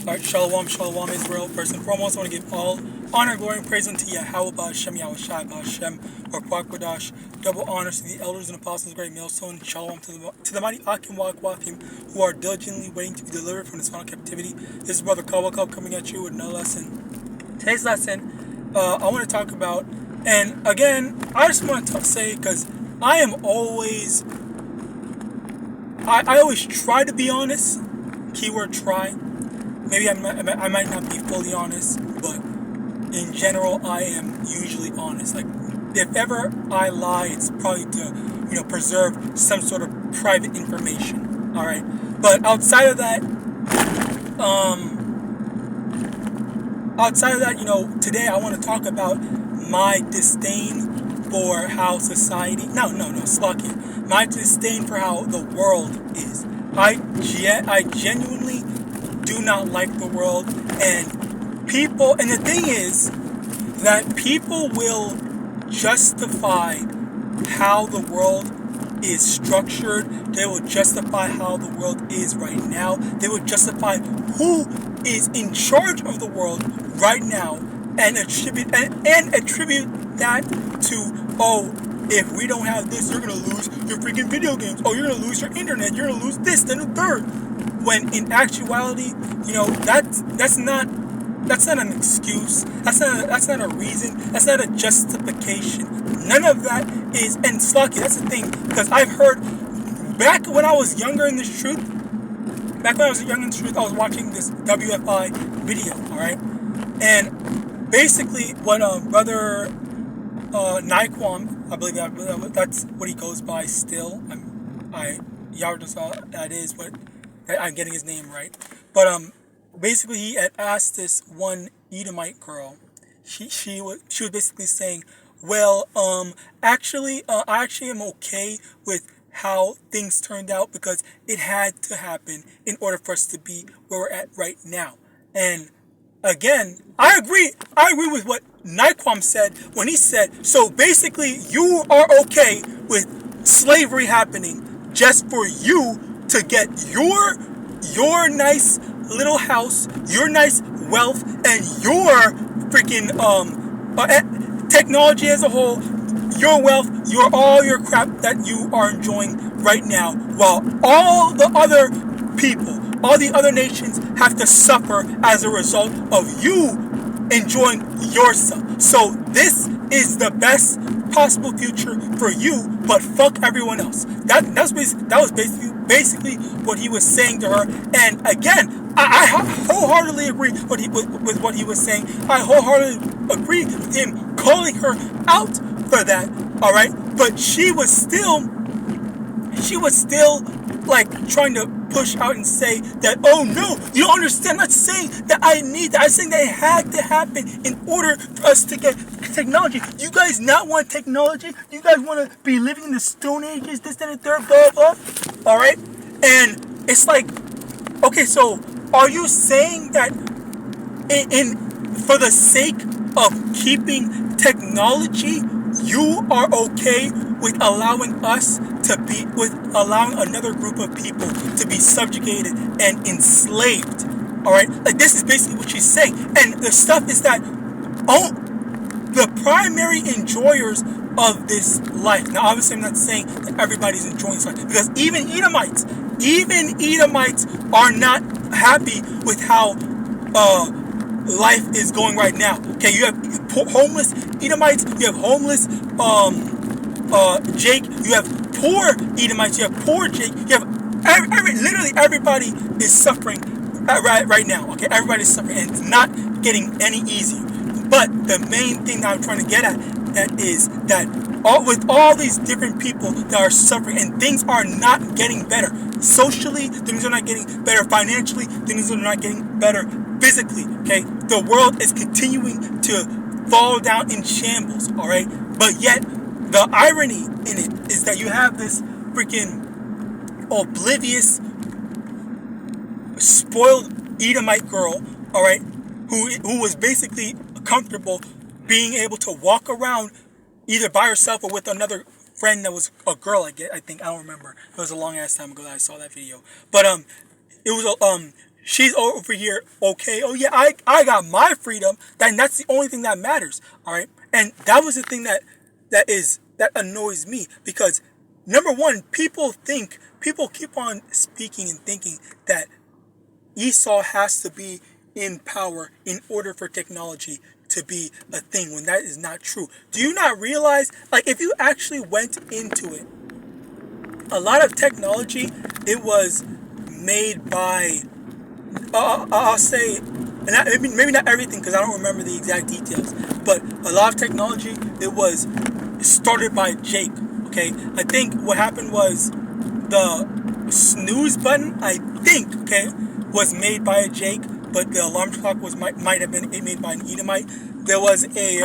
Alright, Shalom, Shalom Israel. First and foremost, I want to give all honor, glory, and praise unto YAHAWAH, YAHAWASHI, or Kwakwadosh. Double honors to the elders and apostles, great millstone. Shalom to the mighty YAHAWAH who are diligently waiting to be delivered from this final captivity. This is Brother Kawakab coming at you with another lesson. Today's lesson, I want to talk about, and again, I just want to say, because I am always, I always try to be honest. Keyword try. Maybe I might not be fully honest, but in general, I am usually honest. Like, if ever I lie, it's probably to, preserve some sort of private information. All right, but outside of that, today I want to talk about my disdain for how society. Slucky. My disdain for how the world is. I genuinely do not like the world, and people, and the thing is that people will justify how the world is structured. They will justify how the world is right now. They will justify who is in charge of the world right now, and attribute that to, oh, if we don't have this, you're gonna lose your freaking video games. Oh, you're gonna lose your internet. You're gonna lose this, then the third. When in actuality, that's not an excuse. That's not a reason. That's not a justification. None of that is. And Slucky, that's the thing, because I've heard back when I was younger in this truth. I was watching this WFI video. All right, and basically what brother Naquan, I believe that's what he goes by still. Yahawadah, that is what I'm getting his name right. But basically he had asked this one Edomite girl. She was basically saying, well, I actually am okay with how things turned out because it had to happen in order for us to be where we're at right now. And again, I agree with what Naquan said when he said, so basically you are okay with slavery happening just for you to get your nice little house, your nice wealth, and your freaking technology as a whole, your wealth, all your crap that you are enjoying right now, while all the other people, all the other nations have to suffer as a result of you enjoying yourself. So this is the best possible future for you, but fuck everyone else. That was basically what he was saying to her. And again, I wholeheartedly agree with what he was saying. I wholeheartedly agree with him calling her out for that. All right, but she was still like trying to push out and say that, oh no, you don't understand. I'm not saying that I need that. I'm saying that it had to happen in order for us to get technology. You guys not want technology? You guys want to be living in the Stone Ages, this, that, and the third, blah, blah. Alright? And it's like, okay, so are you saying that for the sake of keeping technology, you are okay with allowing allowing another group of people to be subjugated and enslaved? All right, like this is basically what she's saying. And the stuff is that the primary enjoyers of this life. Now, obviously, I'm not saying that everybody's enjoying this life, because even Edomites are not happy with how life is going right now. Okay, you have homeless Edomites, you have homeless Jake, you have poor Edomites, you have poor Jake, you have literally everybody is suffering right now. Okay, everybody's suffering, and it's not getting any easier. But the main thing that I'm trying to get at is that with all these different people that are suffering, and things are not getting better socially, things are not getting better financially, things are not getting better physically. Okay, the world is continuing to fall down in shambles. All right, but yet the irony in it is that you have this freaking oblivious, spoiled Edomite girl, all right, who was basically comfortable being able to walk around either by herself or with another friend that was a girl. I think, I don't remember. It was a long ass time ago that I saw that video. But it was she's over here, okay, oh yeah, I got my freedom, then that's the only thing that matters, all right? And that was the thing that annoys me, because number one, people keep on speaking and thinking that Esau has to be in power in order for technology to be a thing, when that is not true. Do you not realize, like, if you actually went into it, a lot of technology, it was made by, I'll say, and maybe not everything, because I don't remember the exact details, but a lot of technology, it was started by Jake, okay? I think what happened was the snooze button, I think, okay, was made by a Jake, but the alarm clock might have been made by an Edomite. There was a,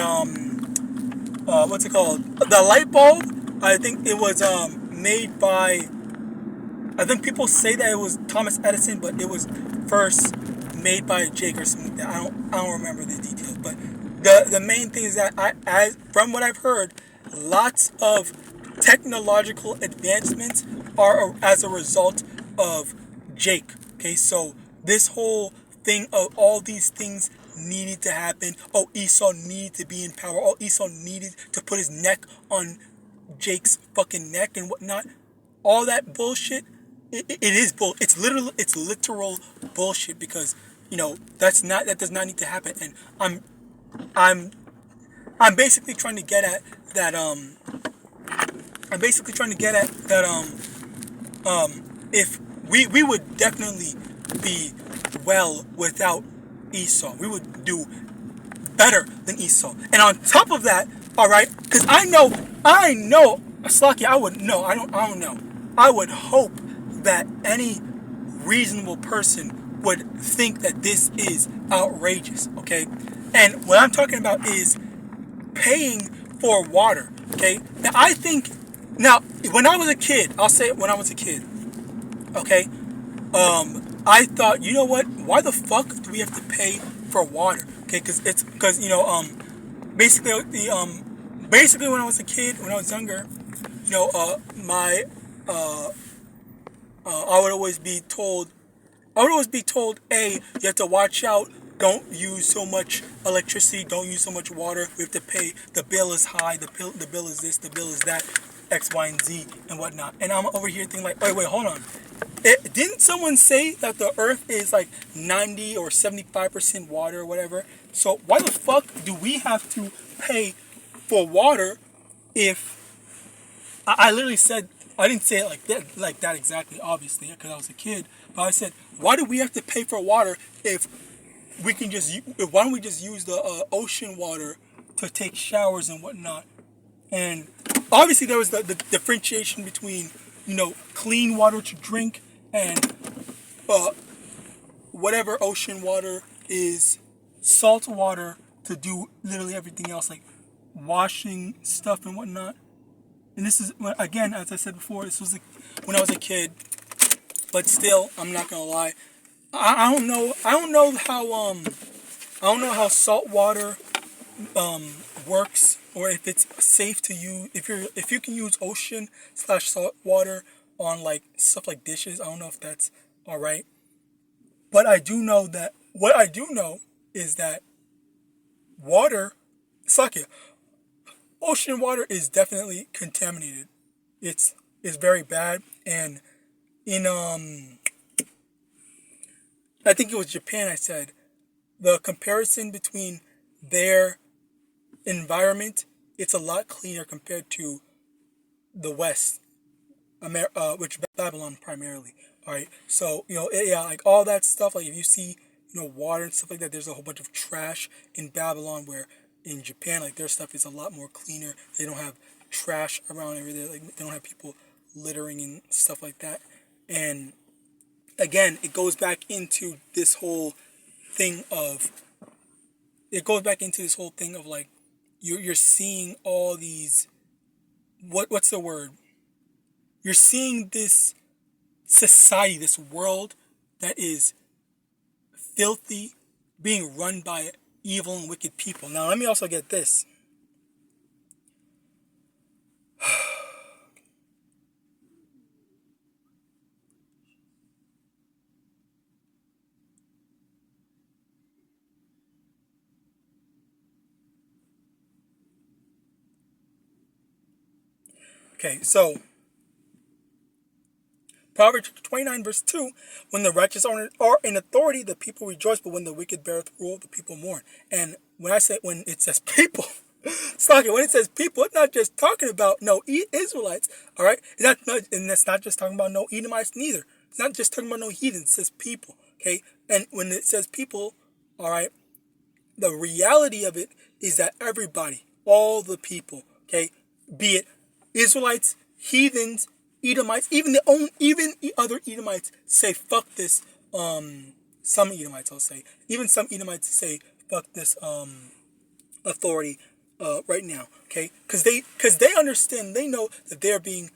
what's it called? The light bulb, I think it was made by, I think people say that it was Thomas Edison, but it was first made by Jake or something like that. I don't remember the details, but the main thing is that from what I've heard, lots of technological advancements are as a result of Jake. Okay, so this whole thing of all these things needed to happen. Oh, Esau needed to be in power. Oh, Esau needed to put his neck on Jake's fucking neck and whatnot. All that bullshit. It is bull. It's literal bullshit, because that does not need to happen. And I'm basically trying to get at that. I'm basically trying to get at that. If we would definitely be well without Esau. We would do better than Esau. And on top of that, all right, because I know, Slaki, I don't know. I would hope that any reasonable person would think that this is outrageous, okay? And what I'm talking about is paying for water, okay? Now, when I was a kid, I'll say it, when I was a kid, okay? I thought, you know what? Why the fuck do we have to pay for water? Okay, because basically when I was a kid, when I was younger, I would always be told, you have to watch out. Don't use so much electricity. Don't use so much water. We have to pay. The bill is high. The bill is this. The bill is that. X, Y, and Z, and whatnot. And I'm over here thinking like, wait, hold on. Didn't someone say that the earth is like 90 or 75% water or whatever? So why the fuck do we have to pay for water if... I literally said, I didn't say it like that exactly, obviously, because I was a kid. But I said, why do we have to pay for water if we can why don't we just use the ocean water to take showers and whatnot? And obviously there was the differentiation between, clean water to drink and whatever ocean water is salt water to do literally everything else, like washing stuff and whatnot. And this is, again, as I said before, this was when I was a kid. But still, I'm not gonna lie, I don't know how salt water works, or if it's safe to use. If you can use ocean/salt water on like stuff like dishes, I don't know if that's all right. But what I do know is that ocean water is definitely contaminated. It's very bad. And in I think it was Japan, I said the comparison between their environment, it's a lot cleaner compared to the West, which Babylon primarily. All right, so like all that stuff. Like if you see water and stuff like that, there's a whole bunch of trash in Babylon. Where in Japan, like their stuff is a lot more cleaner. They don't have trash around everywhere. Like they don't have people littering and stuff like that. And again, it goes back into this whole thing of like you're seeing all these, what's the word? You're seeing this society, this world that is filthy, being run by evil and wicked people. Now, let me also get this. Okay, so Proverbs 29 verse 2, when the righteous are in authority, the people rejoice, but when the wicked beareth rule, the people mourn. And when it says people, when it says people, it's not just talking about no Israelites, all right? And it's not just talking about no Edomites neither. It's not just talking about no heathens, it says people, okay? And when it says people, all right, the reality of it is that everybody, all the people, okay, be it Israelites, heathens, Edomites, even other Edomites say fuck this. Some Edomites, I'll say, even some Edomites say fuck this authority right now, okay? Because they understand, they know that they're being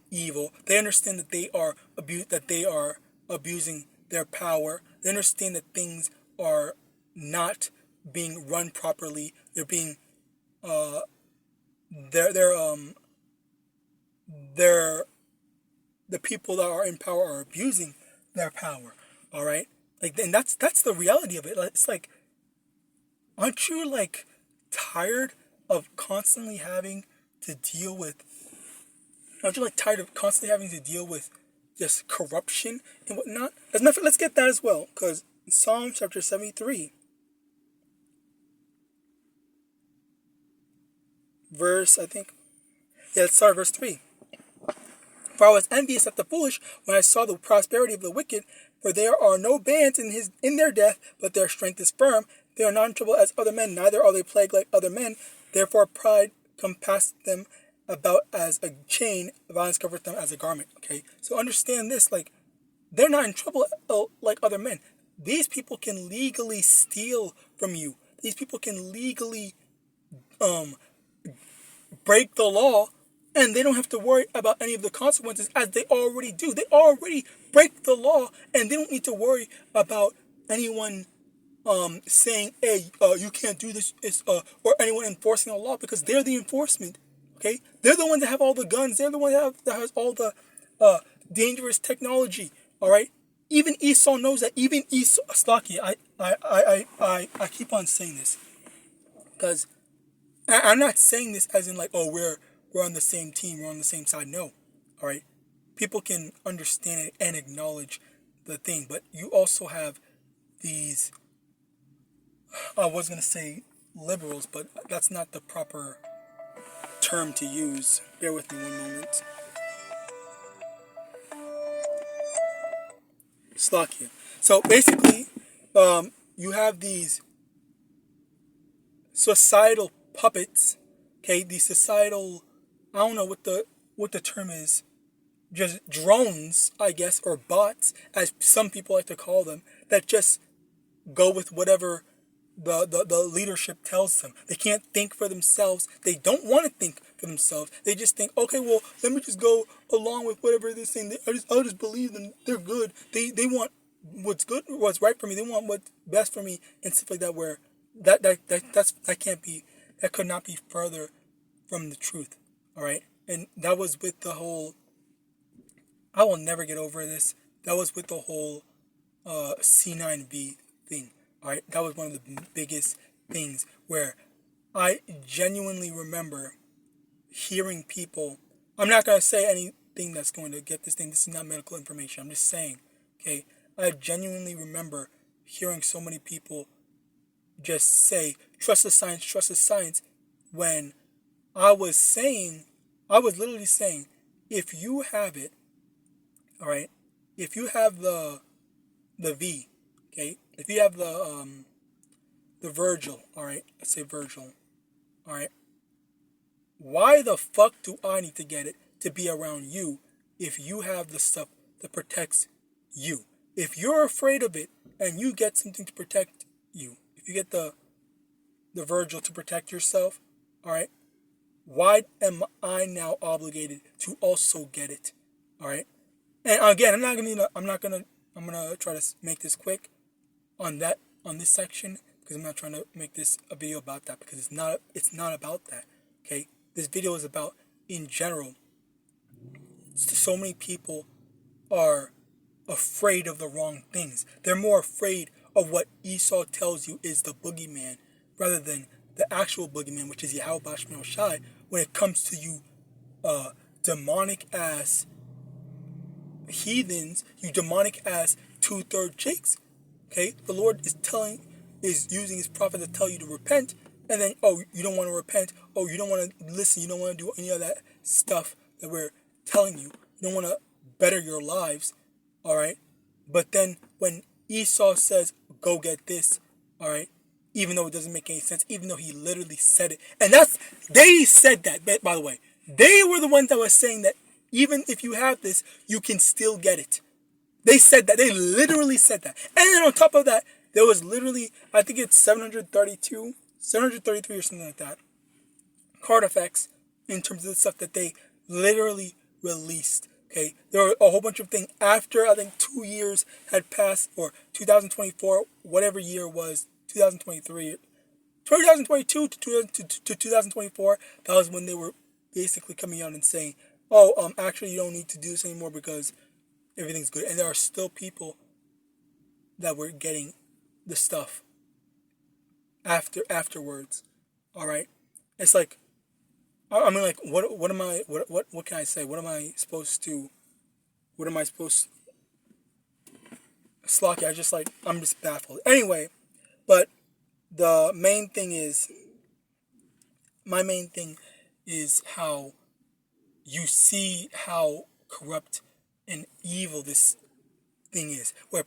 evil. They understand that they are abusing their power. They understand that things are not being run properly. They're being the people that are in power are abusing their power. All right, and that's the reality of it. It's like, aren't you like tired of constantly having to deal with? Aren't you like tired of constantly having to deal with just corruption and whatnot? As a matter of fact, let's get that as well, because Psalm chapter 73. Let's start verse 3. For I was envious at the foolish when I saw the prosperity of the wicked, for there are no bands in their death, but their strength is firm. They are not in trouble as other men, neither are they plagued like other men. Therefore pride compassed them about as a chain, violence covereth them as a garment. Okay, so understand this, like, they're not in trouble like other men. These people can legally steal from you. These people can legally break the law, and they don't have to worry about any of the consequences, as they already do. They already break the law, and they don't need to worry about anyone saying, hey, you can't do this, or anyone enforcing the law, because they're the enforcement. Okay, they're the ones that have all the guns. They're the one that has all the dangerous technology. All right, even Esau knows that. Even Esau, Slaki, I keep on saying this because I'm not saying this as in like, oh, we're on the same team, we're on the same side. No, all right. People can understand it and acknowledge the thing, but you also have these. I was gonna say liberals, but that's not the proper term to use. Bear with me one moment. Slovakia. So basically, you have these societal puppets. Okay, these societal, I don't know what the term is, just drones, I guess, or bots, as some people like to call them, that just go with whatever the leadership tells them. They can't think for themselves. They don't want to think for themselves. They just think, okay, well, let me just go along with whatever they're saying. I'll just believe them. They're good. They want what's good, what's right for me. They want what's best for me, and stuff like that. Where that could not be further from the truth. All right, and that was with the whole. I will never get over this. That was with the whole C9V thing. All right, that was one of the biggest things where I genuinely remember hearing people. I'm not gonna say anything that's going to get this thing. This is not medical information. I'm just saying. Okay, I genuinely remember hearing so many people just say, "Trust the science, trust the science," when I was literally saying, if you have it, all right, if you have the V, okay, if you have the Virgil, all right, let's say Virgil, all right, why the fuck do I need to get it to be around you if you have the stuff that protects you? If you're afraid of it and you get something to protect you, if you get the Virgil to protect yourself, all right, why am I now obligated to also get it? All right, and again, I'm gonna try to make this quick on this section, because I'm not trying to make this a video about that, because it's not about that. Okay, this video is about, in general, so many people are afraid of the wrong things. They're more afraid of what Esau tells you is the boogeyman, rather than the actual boogeyman, which is YAHAWAH and His, when it comes to you demonic ass heathens, you demonic ass 2/3 jakes. Okay, the Lord is using His prophet to tell you to repent, and then you don't want to repent, you don't want to listen, you don't want to do any of that stuff that we're telling you. You don't want to better your lives, all right. But then when Esau says, "Go get this," all right, even though it doesn't make any sense, even though he literally said it, and they said that. By the way, they were the ones that were saying that even if you have this, you can still get it. They said that. They literally said that. And then on top of that, there was literally, I think it's 733 or something like that, card effects in terms of the stuff that they literally released. Okay, there were a whole bunch of things after, I think, 2 years had passed, or 2024, whatever year it was, 2023, 2022 to 2024, that was when they were basically coming out and saying, actually, you don't need to do this anymore because everything's good. And there are still people that were getting the stuff afterwards. All right, it's like, I mean, like, what can I say? What am I supposed to? Slocky, I'm just baffled. Anyway, but my main thing is how you see how corrupt and evil this thing is, where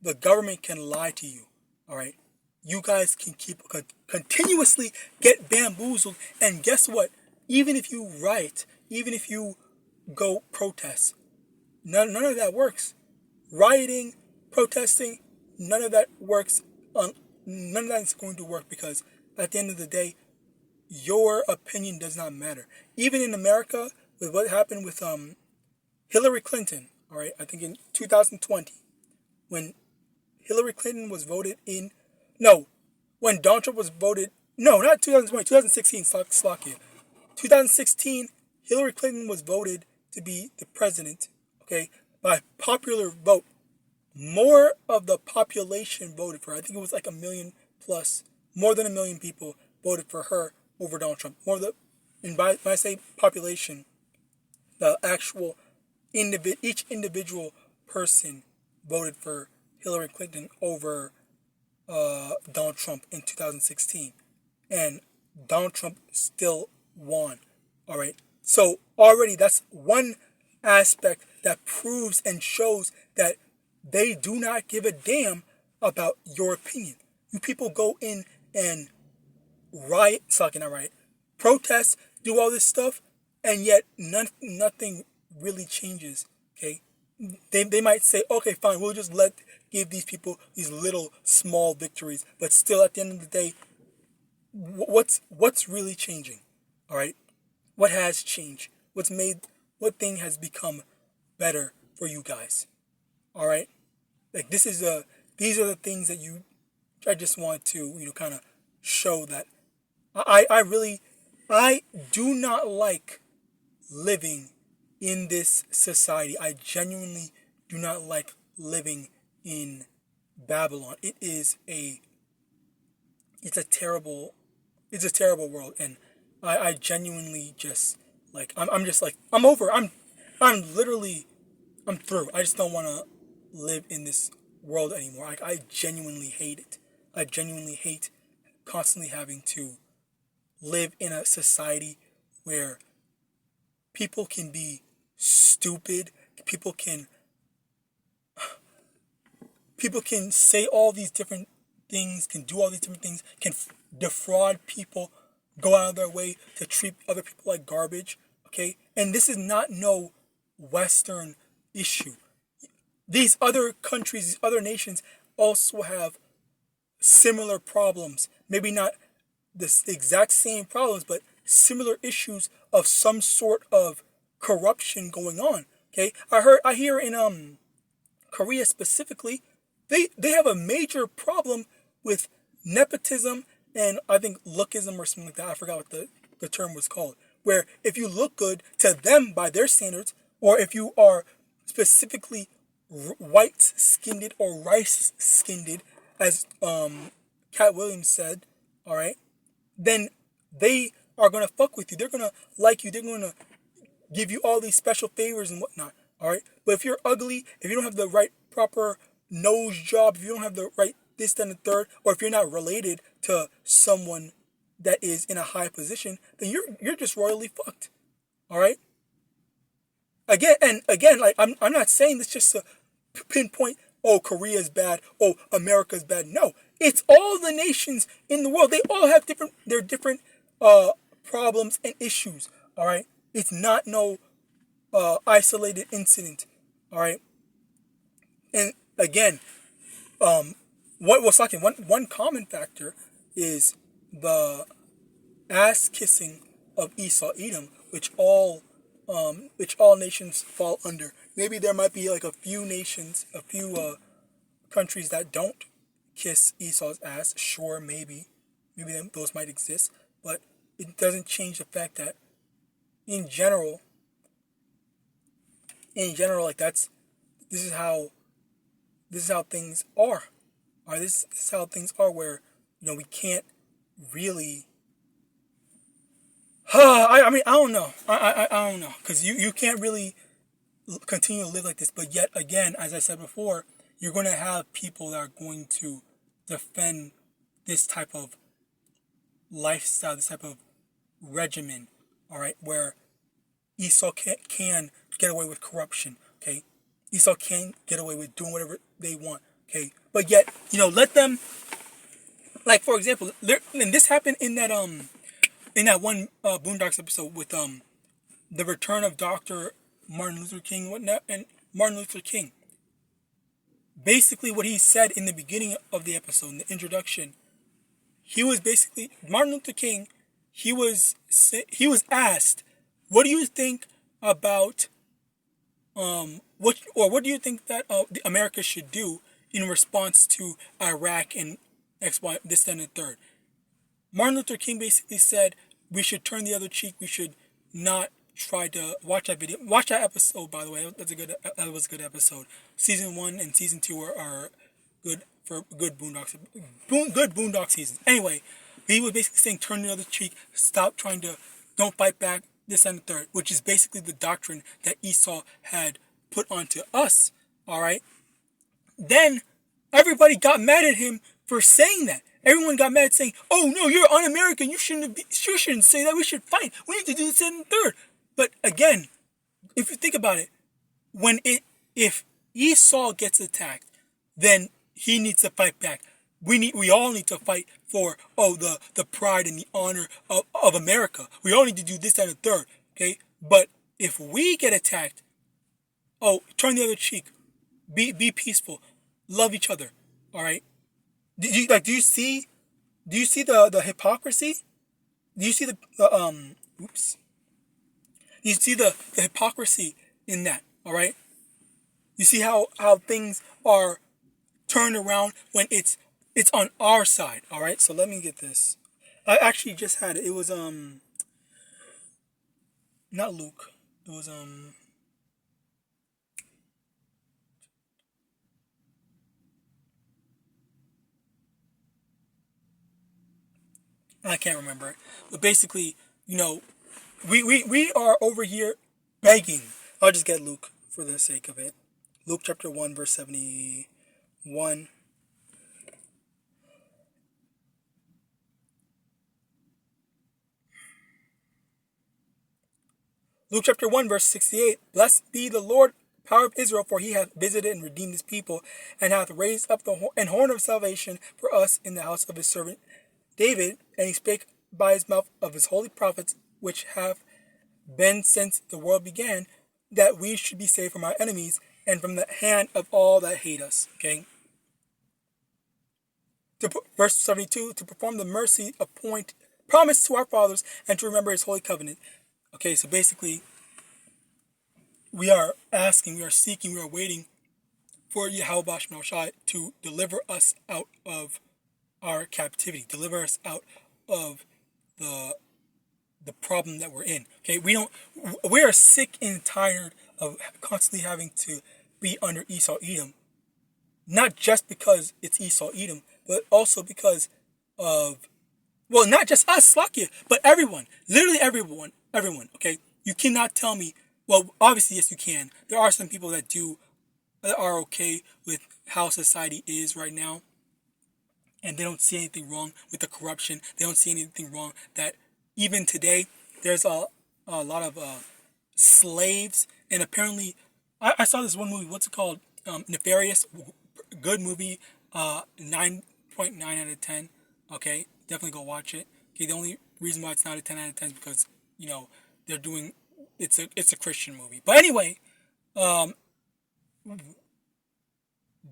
the government can lie to you. All right, you guys can continuously get bamboozled, and guess what? Even if you riot, even if you go protest, none of that works. Rioting, protesting, none of that works. None of that is going to work, because at the end of the day, your opinion does not matter. Even in America, with what happened with Hillary Clinton, all right, I think in 2020, when Hillary Clinton was voted in, when Donald Trump was voted, not 2020, 2016, Slovakia. 2016, Hillary Clinton was voted to be the president, okay, by popular vote. More of the population voted for her. I think it was like 1 million plus, more than 1 million people voted for her over Donald Trump. And when I say population, the actual each individual person voted for Hillary Clinton over Donald Trump in 2016, and Donald Trump still won. All right, so already that's one aspect that proves and shows that they do not give a damn about your opinion. You people go in and riot, protest, do all this stuff, and yet nothing really changes. Okay, they might say, okay, fine, we'll just give these people these little small victories, but still, at the end of the day, what's really changing? All right, what has changed? What thing has become better for you guys? All right, like these are the things that I just want to kind of show that I do not like living in this society. I genuinely do not like living in Babylon. It's a terrible world, and I genuinely just I'm over. I'm through. I just don't want to live in this world anymore. I genuinely hate it. I genuinely hate constantly having to live in a society where people can be stupid, people can say all these different things, can do all these different things, can defraud people, go out of their way to treat other people like garbage, okay? And this is not no Western issue. These other countries, these other nations also have similar problems. Maybe not the exact same problems, but similar issues of some sort of corruption going on. Okay, I hear in Korea specifically, they have a major problem with nepotism and I think lookism or something like that. I forgot what the term was called. Where if you look good to them by their standards, or if you are specifically white-skinned or rice-skinned, as Cat Williams said, all right, then they are going to fuck with you. They're going to like you. They're going to give you all these special favors and whatnot. All right. But if you're ugly, if you don't have the right proper nose job, if you don't have the right this, then the third, or if you're not related to someone that is in a high position, then you're just royally fucked. All right. Again, like I'm not saying this just to pinpoint, oh, Korea's bad, oh, America's bad. No, it's all the nations in the world. They all have their different problems and issues. All right. It's not no isolated incident. All right. And again, one common factor is the ass kissing of Esau Edom, which all nations fall under. Maybe there might be like a few nations, a few countries that don't kiss Esau's ass. Sure, maybe those might exist, but it doesn't change the fact that in general, like this is how things are. Or this is how things are, where we can't really. I don't know. I don't know, because you can't really continue to live like this. But yet again, as I said before, you're going to have people that are going to defend this type of lifestyle, this type of regimen. All right, where Esau can get away with corruption. Okay, Esau can get away with doing whatever they want. Okay, but yet let them. Like for example, and this happened in that one Boondocks episode with the return of Dr. Martin Luther King and whatnot, and Martin Luther King. Basically, what he said in the beginning of the episode, in the introduction, he was basically Martin Luther King. He was asked, "What do you think about what do you think that America should do in response to Iraq and X, Y, this, and the third?" Martin Luther King basically said we should turn the other cheek. We should not try to watch that video. Watch that episode, by the way. That was a good episode. Season 1 and Season 2 are good for good Boondocks. Good Boondock seasons. Anyway, he was basically saying turn the other cheek. Stop trying to. Don't fight back. This and the third, which is basically the doctrine that Esau had put onto us. All right. Then everybody got mad at him for saying that. Everyone got mad saying, "Oh no, you're un-American. You shouldn't say that. We should fight. We need to do this and the third." But again, if you think about it, if Esau gets attacked, then he needs to fight back. We all need to fight for the pride and the honor of America. We all need to do this and the third. Okay, but if we get attacked, turn the other cheek. Be peaceful. Love each other. All right. Do you see the hypocrisy? Do you see the you see the hypocrisy in that? All right. You see how things are turned around when it's on our side. All right. So let me get this. I actually just had it. It was not Luke. It was I can't remember it. But basically, we are over here begging. I'll just get Luke for the sake of it. Luke chapter 1, verse 71. Luke chapter 1, verse 68. Blessed be the Lord, power of Israel, for he hath visited and redeemed his people, and hath raised up the horn of salvation for us in the house of his servant David, and he spake by his mouth of his holy prophets, which have been since the world began, that we should be saved from our enemies and from the hand of all that hate us. Okay. Verse 72, to perform the mercy promised to our fathers, and to remember his holy covenant. Okay, so basically, we are asking, we are seeking, we are waiting for YAHAWAH to deliver us out of our captivity, deliver us out of the problem that we're in. Okay, we are sick and tired of constantly having to be under Esau Edom, not just because it's Esau Edom, but also because of Well, not just us, Slakia, but everyone. Literally everyone. Everyone, okay? You cannot tell me, well, obviously, yes, you can. There are some people that are okay with how society is right now, and they don't see anything wrong with the corruption. They don't see anything wrong that even today, there's a lot of slaves, and apparently, I saw this one movie, what's it called? Nefarious, good movie, 9.9 out of 10, okay? Definitely go watch it. Okay, the only reason why it's not a 10 out of 10 is because, they're doing, it's a Christian movie. But anyway, damn,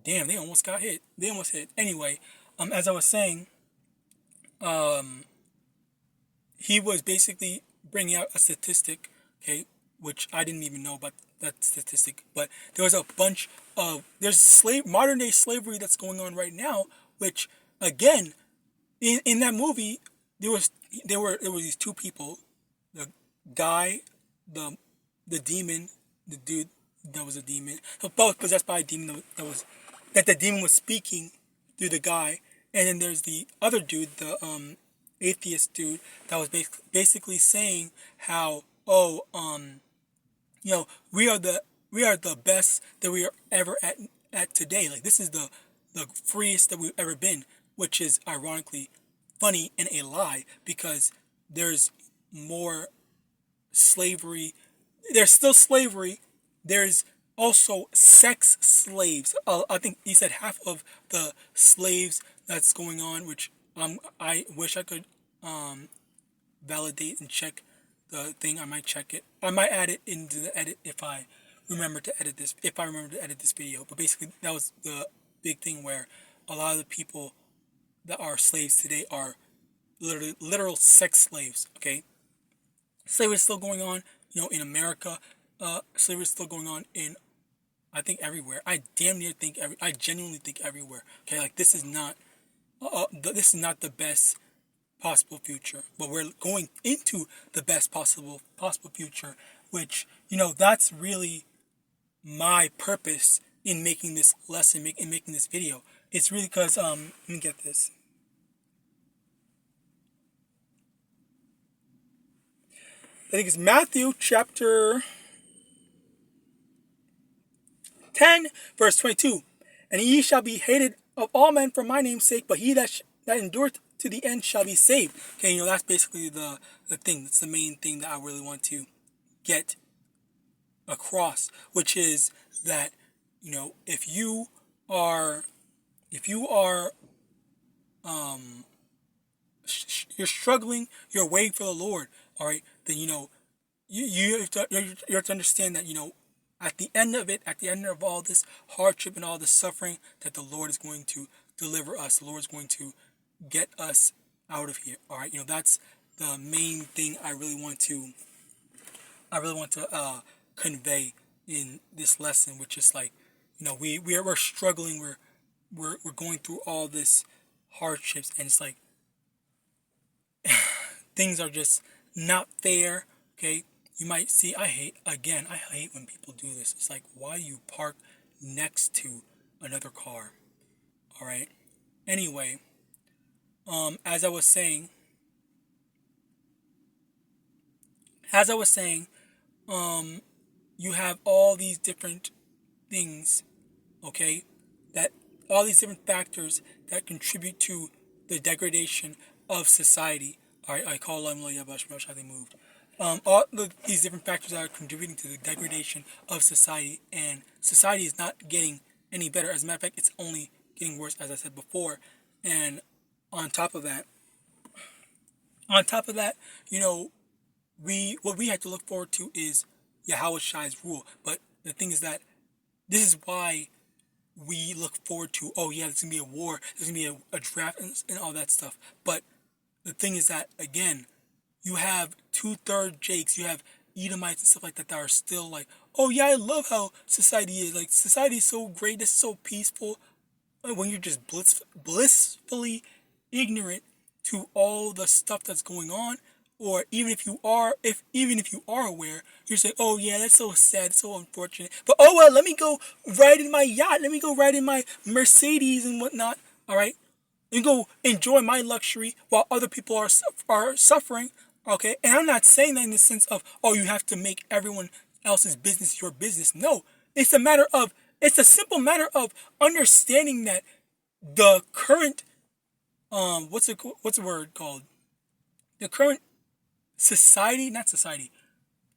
they almost got hit. They almost hit. Anyway, as I was saying, he was basically bringing out a statistic, okay, which I didn't even know about that statistic, but there was a bunch of, modern day slavery that's going on right now, which, again, in that movie, there were these two people, the guy, the demon, the dude that was a demon, both possessed by a demon that the demon was speaking through the guy, and then there's the other dude, the atheist dude, that was basically saying how, we are the best that we are ever at today. Like, this is the freest that we've ever been, which is ironically funny and a lie, because there's more slavery. There's still slavery. There's also sex slaves. I think he said half of the slaves that's going on, which I wish I could validate and check the thing. I might check it. I might add it into the edit if I remember to edit this. If I remember to edit this video. But basically, that was the big thing, where a lot of the people that are slaves today are literal sex slaves. Okay, slavery is still going on. In America, slavery is still going on in, I think, everywhere. I genuinely think everywhere. Okay, like, this is not the best possible future, but we're going into the best possible future, which, that's really my purpose in making this lesson, in making this video. It's really because, let me get this. I think it's Matthew chapter 10, verse 22. And ye shall be hated of all men for my name's sake, but he that endureth to the end shall be saved. Okay, that's basically the thing. That's the main thing that I really want to get across, which is that, if you are you're struggling, you're waiting for the Lord, all right, then, you have to understand that, at the end of it, at the end of all this hardship and all this suffering, that the Lord is going to deliver us. The Lord is going to get us out of here. All right, that's the main thing I really want to convey in this lesson, which is like, we're struggling, we're going through all this hardships, and it's like things are just not fair. Okay, you might see, I hate when people do this. It's like, why do you park next to another car? All right. Anyway, as I was saying, you have all these different things, okay, that all these different factors that contribute to the degradation of society. All right, I call them YAHAWAH, how they moved. These different factors that are contributing to the degradation of society, and society is not getting any better. As a matter of fact, it's only getting worse, as I said before. And on top of that, what we have to look forward to is Yahawashai's rule. But the thing is that this is why we look forward to, there's going to be a war, there's going to be a draft and all that stuff. But the thing is that, again, you have 2/3 Jakes, you have Edomites and stuff like that are still like, oh yeah, I love how society is. Like, society is so great, it's so peaceful. When you're just blissfully ignorant to all the stuff that's going on, or even if you are aware, you're saying, oh yeah, that's so sad, so unfortunate. But oh well, let me go ride in my yacht, let me go ride in my Mercedes and whatnot. All right, and go enjoy my luxury while other people are suffering. Okay, and I'm not saying that in the sense of, oh, you have to make everyone else's business your business. No, it's a simple matter of understanding that the current what's the word called? The current society, not society.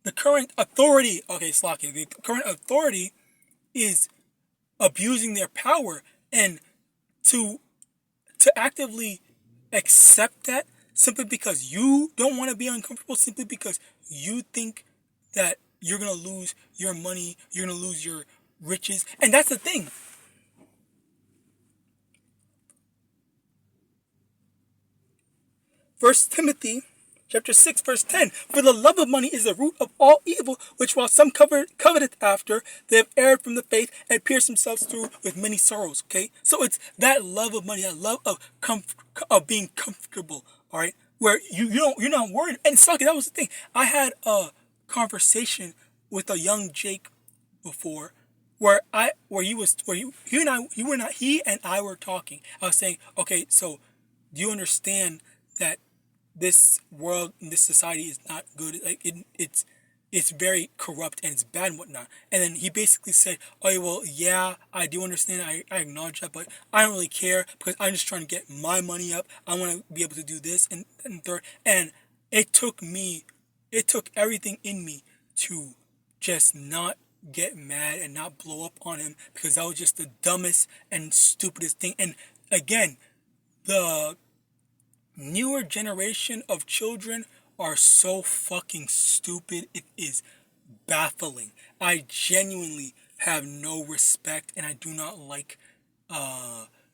The current authority. Okay, Slocky. The current authority is abusing their power, and to actively accept that simply because you don't want to be uncomfortable, simply because you think that you're going to lose your money, you're going to lose your riches. And that's the thing. First Timothy chapter 6, verse 10. For the love of money is the root of all evil, which while some coveteth after, they have erred from the faith and pierced themselves through with many sorrows. Okay? So it's that love of money, that love of being comfortable, all right? Where you're not worried. And Saki, that was the thing. I had a conversation with a young Jake before where he and I were talking. I was saying, okay, so do you understand that this world and this society is not good? Like it's very corrupt and it's bad and whatnot. And then he basically said, oh well, yeah, I do understand, I acknowledge that, but I don't really care because I'm just trying to get my money up. I want to be able to do this and third. And it took everything in me to just not get mad and not blow up on him, because that was just the dumbest and stupidest thing. And again, the newer generation of children are so fucking stupid. It is baffling. I genuinely have no respect, and I do not like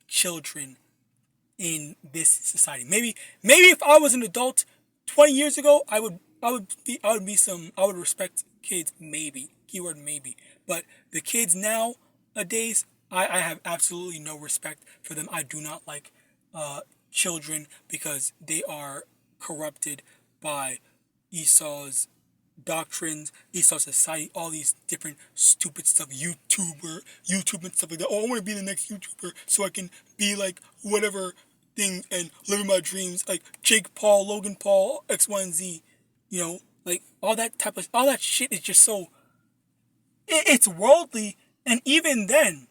children in this society. Maybe if I was an adult 20 years ago, I would respect kids, maybe. Keyword maybe. But the kids nowadays, I have absolutely no respect for them. I do not like children because they are corrupted by Esau's doctrines, Esau's society, all these different stupid stuff, YouTube and stuff like that. Oh, I want to be the next YouTuber so I can be like whatever thing and living my dreams, like Jake Paul, Logan Paul, X, Y, and Z. You know, like all that shit is just so. It's worldly, and even then,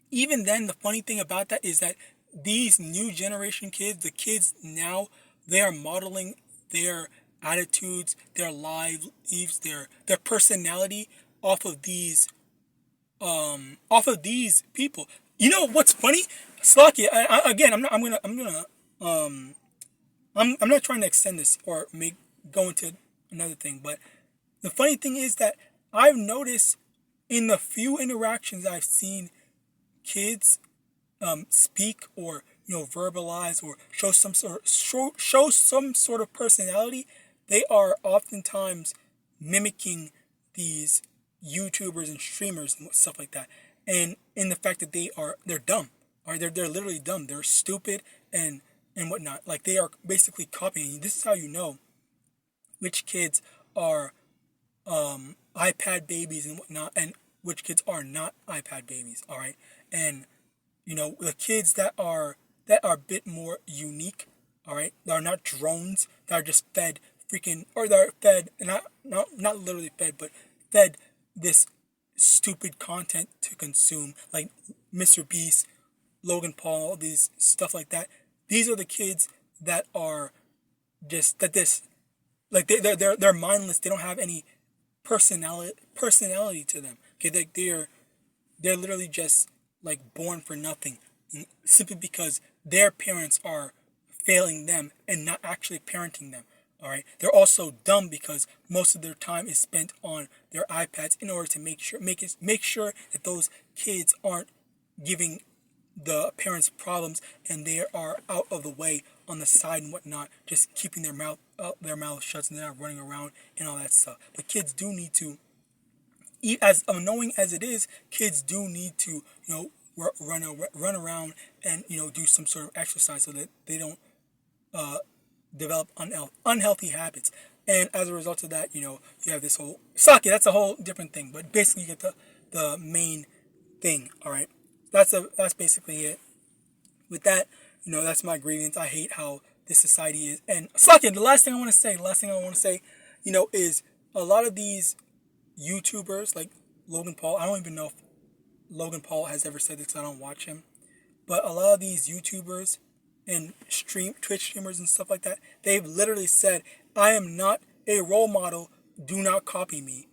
the funny thing about that is that these new generation kids, the kids now, they are modeling their attitudes, their lives, their personality off of these people. You know what's funny? Slocky, I'm not trying to extend this or go into another thing, but the funny thing is that I've noticed in the few interactions I've seen kids speak or verbalize or show some sort of personality, they are oftentimes mimicking these YouTubers and streamers and stuff like that. And in the fact that they're dumb, or they're literally dumb, they're stupid and whatnot. Like they are basically copying. This is how you know which kids are iPad babies and whatnot, and which kids are not iPad babies. All right, and the kids that are a bit more unique. All right, that are not drones, that are just fed freaking, or they're fed not literally fed, but fed this stupid content to consume, like Mr. Beast, Logan Paul, all these stuff like that. These are the kids that are just like they're mindless. They don't have any personality to them. Okay, they're literally just like born for nothing, simply because their parents are failing them and not actually parenting them. All right, they're also dumb because most of their time is spent on their iPads in order to make sure that those kids aren't giving the parents problems, and they are out of the way on the side and whatnot, just keeping their mouth shut, and they're not running around and all that stuff. But kids do need to, as annoying as it is, kids do need to run around and do some sort of exercise so that they don't develop unhealthy habits. And as a result of that, you have this whole Saki. That's a whole different thing. But basically, you get the main thing. All right, that's basically it. With that, that's my grievance. I hate how this society is. And second, the last thing I want to say, is a lot of these YouTubers like Logan Paul. I don't even know if Logan Paul has ever said this because I don't watch him. But a lot of these YouTubers and Twitch streamers and stuff like that, they've literally said, I am not a role model. Do not copy me.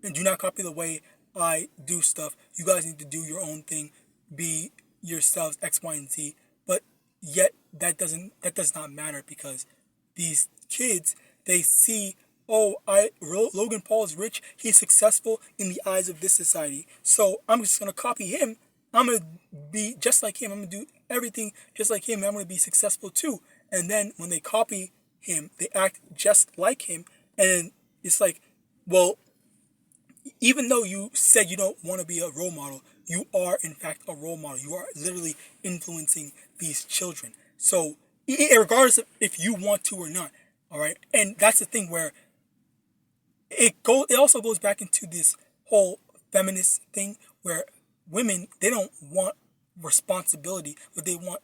And do not copy the way I do stuff. You guys need to do your own thing. Be yourselves, X, Y, and Z. But yet that does not matter, because these kids, they see, Logan Paul is rich. He's successful in the eyes of this society. So I'm just going to copy him. I'm going to be just like him. I'm going to do everything just like him. I'm going to be successful too. And then when they copy him, they act just like him. And it's like, well, even though you said you don't want to be a role model, you are in fact a role model. You are literally influencing these children. So regardless of if you want to or not, all right? And that's the thing where it also goes back into this whole feminist thing where women, they don't want responsibility, but they want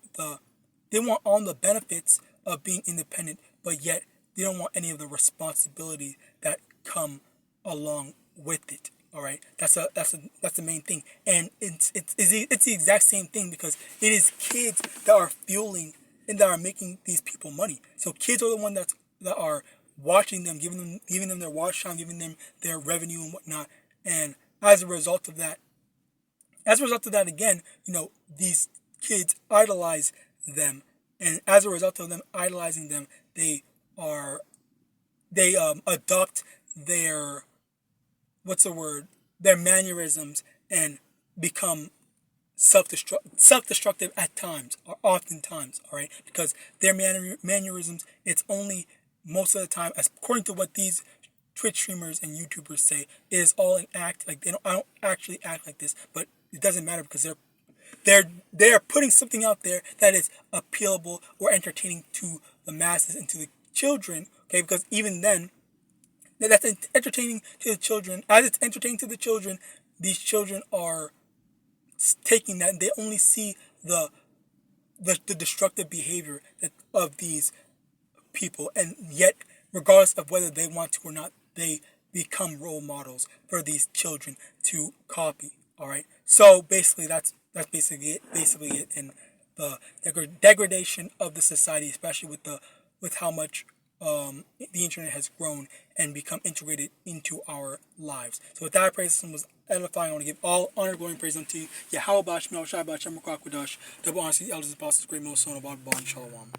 all the benefits of being independent, but yet they don't want any of the responsibility that come along with it. All right, that's the main thing, and it's the exact same thing, because it is kids that are fueling and that are making these people money. So kids are the ones that are watching them, giving them their watch time, giving them their revenue and whatnot. And as a result of that, again, these kids idolize them, and as a result of them idolizing them, they adopt their mannerisms and become self-destructive at times, or oftentimes, all right? Because their mannerisms, it's only most of the time, according to what these Twitch streamers and YouTubers say, it is all an act. Like, I don't actually act like this, but it doesn't matter, because they're putting something out there that is appealable or entertaining to the masses and to the children, okay? Because even then, that's entertaining to the children. As it's entertaining to the children, these children are taking that, and they only see the destructive behavior of these people, and yet, regardless of whether they want to or not, they become role models for these children to copy. All right. So basically, that's basically it, in the degradation of the society, especially with how much the internet has grown and become integrated into our lives. So with that, I pray this was edifying. I want to give all honor, glory, and praise unto you. YAHAWAH, MANASHAH, double honor to the elders, apostles, great most son of God, Shalom.